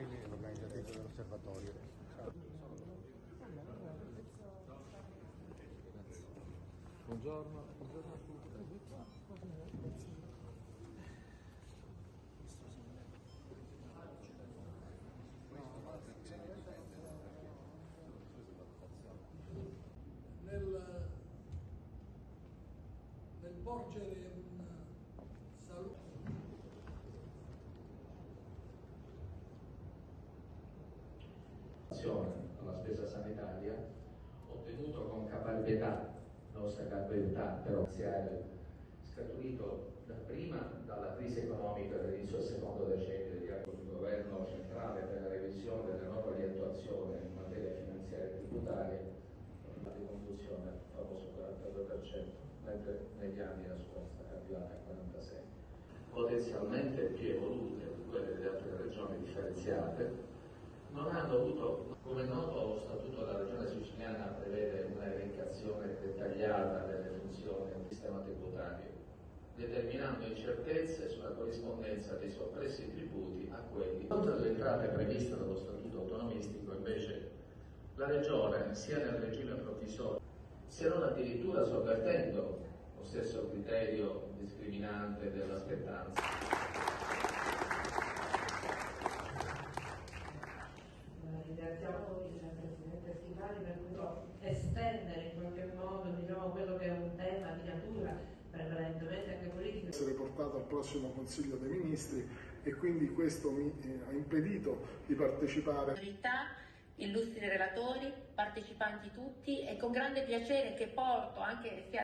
Antonelli, l'organizzatore dell'osservatorio. Buongiorno, buongiorno a tutti. Nel porgere un saluto alla spesa sanitaria, ottenuto con caparbietà, nostra caparbietà, però scaturito dalla crisi economica dell'inizio del secondo decennio del governo centrale per la revisione delle norme di attuazione in materia finanziaria e tributaria, di conduzione al famoso 42%, mentre negli anni la scorsa è arrivata a 46%. Potenzialmente più evolute di quelle delle altre regioni differenziate, non hanno avuto, come è noto, lo Statuto della Regione Siciliana prevede una elencazione dettagliata delle funzioni del sistema tributario, determinando incertezze sulla corrispondenza dei soppressi tributi a quelli. Oltre alle entrate previste dallo Statuto autonomistico, invece, la Regione, sia nel regime provvisorio, se non addirittura sovvertendo lo stesso criterio discriminante della spettanza, ringraziamo il Presidente Schifani per estendere in qualche modo quello che è un tema di natura prevalentemente anche politica. Essere portato al prossimo Consiglio dei Ministri e quindi questo mi ha impedito di partecipare. Illustri relatori, partecipanti tutti, è con grande piacere che porto anche